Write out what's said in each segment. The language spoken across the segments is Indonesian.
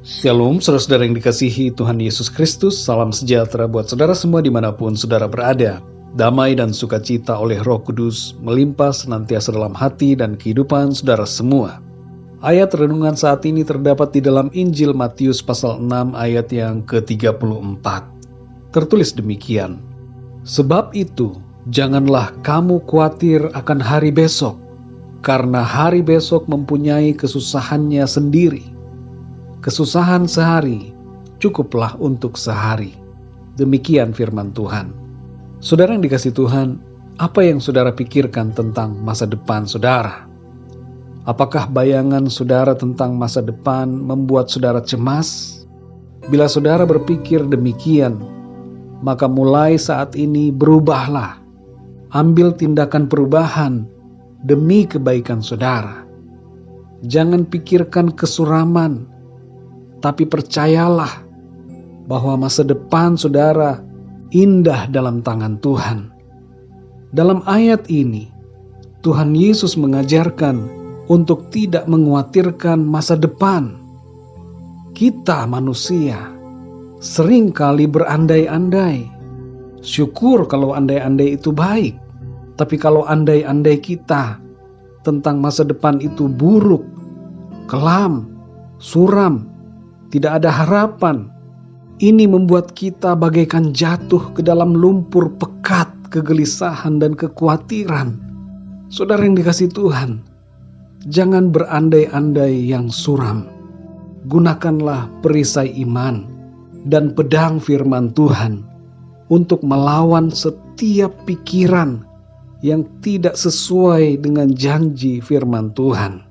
Shalom, saudara-saudara yang dikasihi Tuhan Yesus Kristus. Salam sejahtera buat saudara semua dimanapun saudara berada. Damai dan sukacita oleh Roh Kudus melimpah senantiasa dalam hati dan kehidupan saudara semua. Ayat renungan saat ini terdapat di dalam Injil Matius pasal 6 ayat yang ke-34. Tertulis demikian, "Sebab itu, janganlah kamu khawatir akan hari besok, karena hari besok mempunyai kesusahannya sendiri. Kesusahan sehari cukuplah untuk sehari." Demikian firman Tuhan. Saudara yang dikasihi Tuhan, apa yang saudara pikirkan tentang masa depan saudara? Apakah bayangan saudara tentang masa depan membuat saudara cemas? Bila saudara berpikir demikian, maka mulai saat ini berubahlah. Ambil tindakan perubahan demi kebaikan saudara. Jangan pikirkan kesuraman, tapi percayalah bahwa masa depan saudara indah dalam tangan Tuhan. Dalam ayat ini, Tuhan Yesus mengajarkan untuk tidak mengkhawatirkan masa depan. Kita manusia seringkali berandai-andai. Syukur kalau andai-andai itu baik, tapi kalau andai-andai kita tentang masa depan itu buruk, kelam, suram, tidak ada harapan, ini membuat kita bagaikan jatuh ke dalam lumpur pekat, kegelisahan dan kekhawatiran. Saudara yang dikasihi Tuhan, jangan berandai-andai yang suram. Gunakanlah perisai iman dan pedang firman Tuhan untuk melawan setiap pikiran yang tidak sesuai dengan janji firman Tuhan.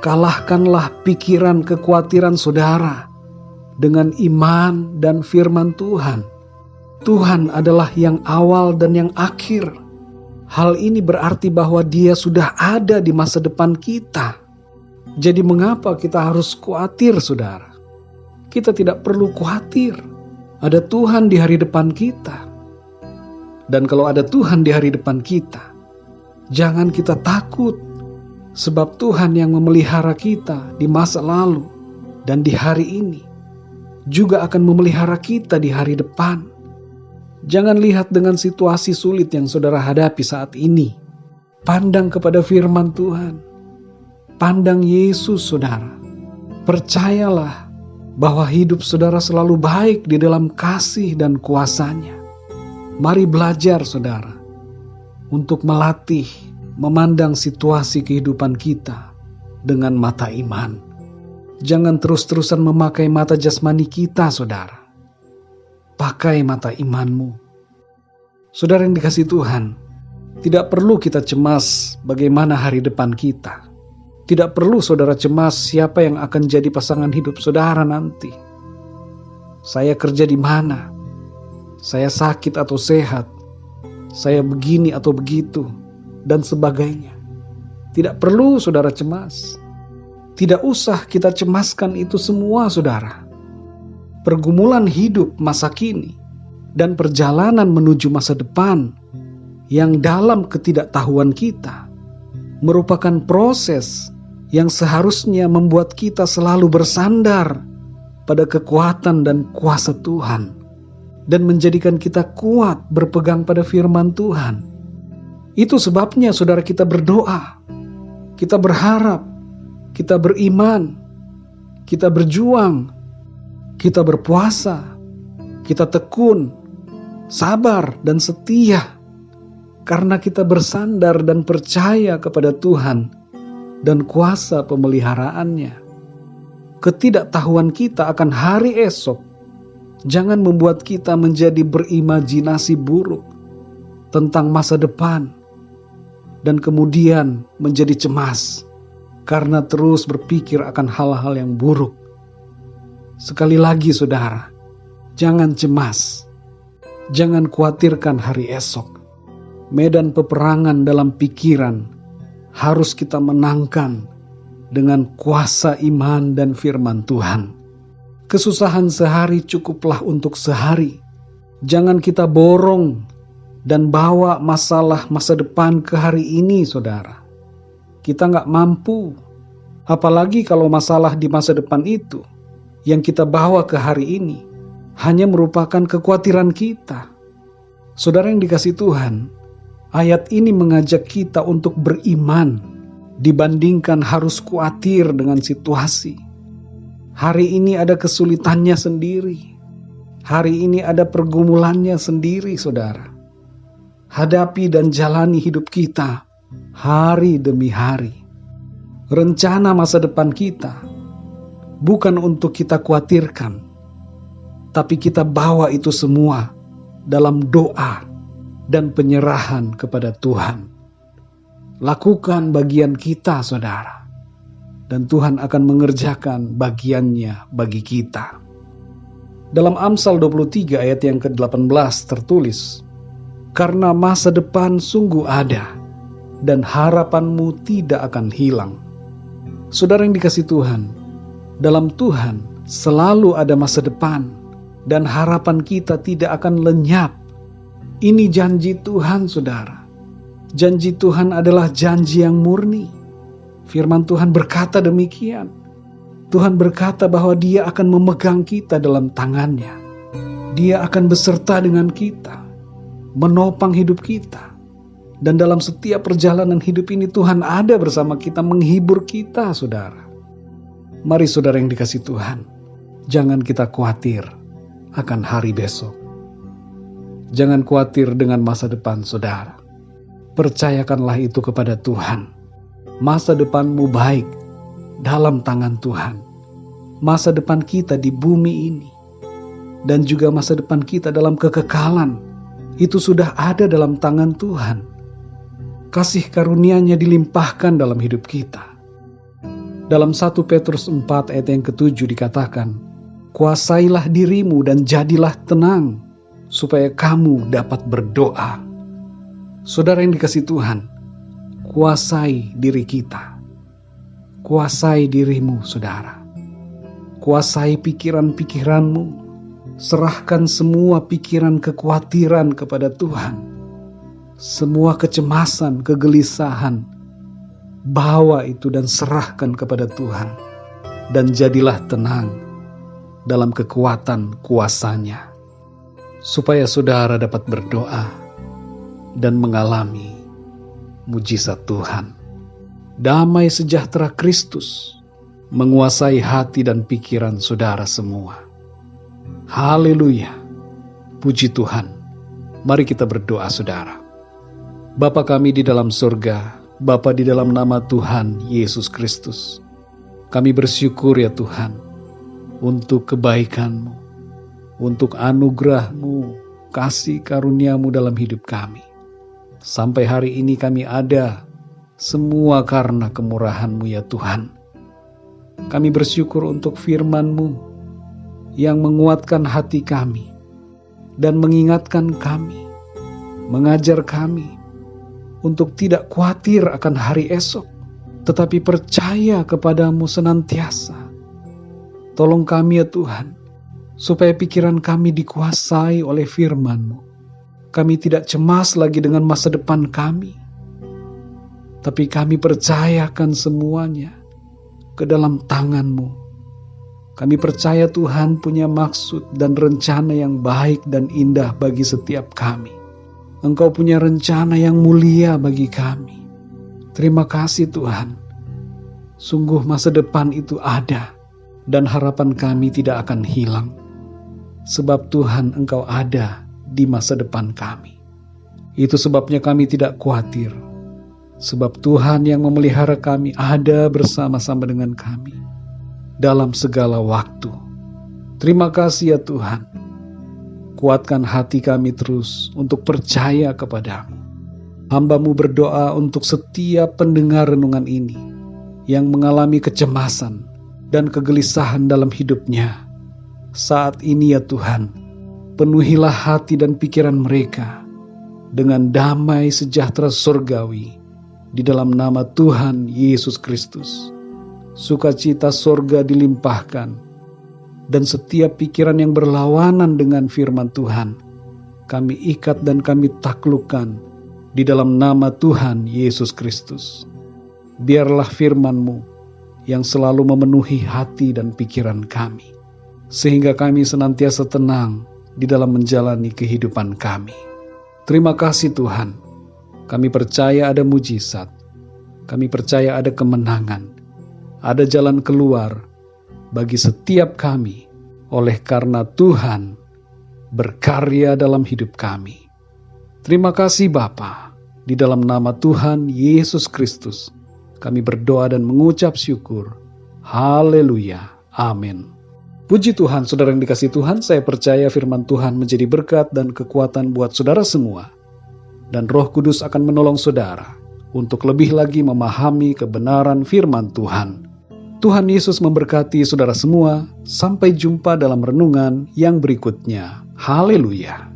Kalahkanlah pikiran kekhawatiran saudara dengan iman dan firman Tuhan. Tuhan adalah yang awal dan yang akhir. Hal ini berarti bahwa Dia sudah ada di masa depan kita. Jadi mengapa kita harus khawatir, saudara? Kita tidak perlu khawatir. Ada Tuhan di hari depan kita. Dan kalau ada Tuhan di hari depan kita, jangan kita takut. Sebab Tuhan yang memelihara kita di masa lalu dan di hari ini juga akan memelihara kita di hari depan. Jangan lihat dengan situasi sulit yang saudara hadapi saat ini. Pandang kepada firman Tuhan. Pandang Yesus, saudara. Percayalah bahwa hidup saudara selalu baik di dalam kasih dan kuasa-Nya. Mari belajar, saudara, untuk melatih memandang situasi kehidupan kita dengan mata iman. Jangan terus-terusan memakai mata jasmani kita, saudara. Pakai mata imanmu. Saudara yang dikasihi Tuhan, tidak perlu kita cemas bagaimana hari depan kita. Tidak perlu saudara cemas siapa yang akan jadi pasangan hidup saudara nanti. Saya kerja di mana? Saya sakit atau sehat? Saya begini atau begitu? Dan sebagainya. Tidak perlu saudara cemas. Tidak usah kita cemaskan itu semua, saudara. Pergumulan hidup masa kini dan perjalanan menuju masa depan yang dalam ketidaktahuan kita merupakan proses yang seharusnya membuat kita selalu bersandar pada kekuatan dan kuasa Tuhan dan menjadikan kita kuat berpegang pada firman Tuhan. Itu sebabnya saudara kita berdoa, kita berharap, kita beriman, kita berjuang, kita berpuasa, kita tekun, sabar dan setia. Karena kita bersandar dan percaya kepada Tuhan dan kuasa pemeliharaannya. Ketidaktahuan kita akan hari esok jangan membuat kita menjadi berimajinasi buruk tentang masa depan dan kemudian menjadi cemas karena terus berpikir akan hal-hal yang buruk. Sekali lagi saudara, jangan cemas, jangan khawatirkan hari esok. Medan peperangan dalam pikiran harus kita menangkan dengan kuasa iman dan firman Tuhan. Kesusahan sehari cukuplah untuk sehari. Jangan kita borong dan bawa masalah masa depan ke hari ini, saudara. Kita nggak mampu, apalagi kalau masalah di masa depan itu yang kita bawa ke hari ini hanya merupakan kekhawatiran kita. Saudara yang dikasihi Tuhan, ayat ini mengajak kita untuk beriman dibandingkan harus khawatir dengan situasi. Hari ini ada kesulitannya sendiri. Hari ini ada pergumulannya sendiri, saudara. Hadapi dan jalani hidup kita hari demi hari. Rencana masa depan kita bukan untuk kita khawatirkan, tapi kita bawa itu semua dalam doa dan penyerahan kepada Tuhan. Lakukan bagian kita, saudara, dan Tuhan akan mengerjakan bagiannya bagi kita. Dalam Amsal 23 ayat yang ke-18 tertulis, "Karena masa depan sungguh ada, dan harapanmu tidak akan hilang." Saudara yang dikasihi Tuhan, dalam Tuhan selalu ada masa depan, dan harapan kita tidak akan lenyap. Ini janji Tuhan, saudara. Janji Tuhan adalah janji yang murni. Firman Tuhan berkata demikian. Tuhan berkata bahwa Dia akan memegang kita dalam tangannya. Dia akan beserta dengan kita, menopang hidup kita. Dan dalam setiap perjalanan hidup ini Tuhan ada bersama kita, menghibur kita, saudara. Mari saudara yang dikasihi Tuhan, jangan kita khawatir akan hari besok. Jangan khawatir dengan masa depan saudara. Percayakanlah itu kepada Tuhan. Masa depanmu baik dalam tangan Tuhan. Masa depan kita di bumi ini dan juga masa depan kita dalam kekekalan itu sudah ada dalam tangan Tuhan. Kasih karunia-Nya dilimpahkan dalam hidup kita. Dalam 1 Petrus 4 ayat yang ke-7 dikatakan, "Kuasailah dirimu dan jadilah tenang, supaya kamu dapat berdoa." Saudara yang dikasihi Tuhan, kuasai diri kita. Kuasai dirimu, saudara. Kuasai pikiran-pikiranmu. Serahkan semua pikiran kekhawatiran kepada Tuhan. Semua kecemasan, kegelisahan, bawa itu dan serahkan kepada Tuhan. Dan jadilah tenang dalam kekuatan kuasa-Nya. Supaya saudara dapat berdoa dan mengalami mujizat Tuhan. Damai sejahtera Kristus menguasai hati dan pikiran saudara semua. Haleluya. Puji Tuhan. Mari kita berdoa, saudara. Bapa kami di dalam surga, Bapa di dalam nama Tuhan Yesus Kristus, kami bersyukur ya Tuhan untuk kebaikan-Mu, untuk anugerah-Mu, kasih karunia-Mu dalam hidup kami. Sampai hari ini kami ada semua karena kemurahan-Mu ya Tuhan. Kami bersyukur untuk firman-Mu yang menguatkan hati kami dan mengingatkan kami, mengajar kami untuk tidak khawatir akan hari esok, tetapi percaya kepadamu senantiasa. Tolong kami ya Tuhan, supaya pikiran kami dikuasai oleh firman-Mu. Kami tidak cemas lagi dengan masa depan kami, tapi kami percayakan semuanya ke dalam tangan-Mu. Kami percaya Tuhan punya maksud dan rencana yang baik dan indah bagi setiap kami. Engkau punya rencana yang mulia bagi kami. Terima kasih Tuhan. Sungguh masa depan itu ada dan harapan kami tidak akan hilang. Sebab Tuhan Engkau ada di masa depan kami. Itu sebabnya kami tidak khawatir. Sebab Tuhan yang memelihara kami ada bersama-sama dengan kami dalam segala waktu. Terima kasih ya Tuhan. Kuatkan hati kami terus untuk percaya kepadamu. Hamba-Mu berdoa untuk setiap pendengar renungan ini yang mengalami kecemasan dan kegelisahan dalam hidupnya. Saat ini ya Tuhan, penuhilah hati dan pikiran mereka dengan damai sejahtera surgawi di dalam nama Tuhan Yesus Kristus. Sukacita surga dilimpahkan, dan setiap pikiran yang berlawanan dengan firman Tuhan kami ikat dan kami taklukkan di dalam nama Tuhan Yesus Kristus. Biarlah firman-Mu yang selalu memenuhi hati dan pikiran kami. sehingga kami senantiasa tenang di dalam menjalani kehidupan kami. Terima kasih Tuhan, kami percaya ada mujizat, kami percaya ada kemenangan, ada jalan keluar bagi setiap kami, oleh karena Tuhan berkarya dalam hidup kami. Terima kasih Bapa, di dalam nama Tuhan Yesus Kristus, kami berdoa dan mengucap syukur. Haleluya. Amin. Puji Tuhan, saudara yang dikasihi Tuhan, saya percaya firman Tuhan menjadi berkat dan kekuatan buat saudara semua. Dan Roh Kudus akan menolong saudara untuk lebih lagi memahami kebenaran firman Tuhan. Tuhan Yesus memberkati saudara semua. Sampai jumpa dalam renungan yang berikutnya. Haleluya.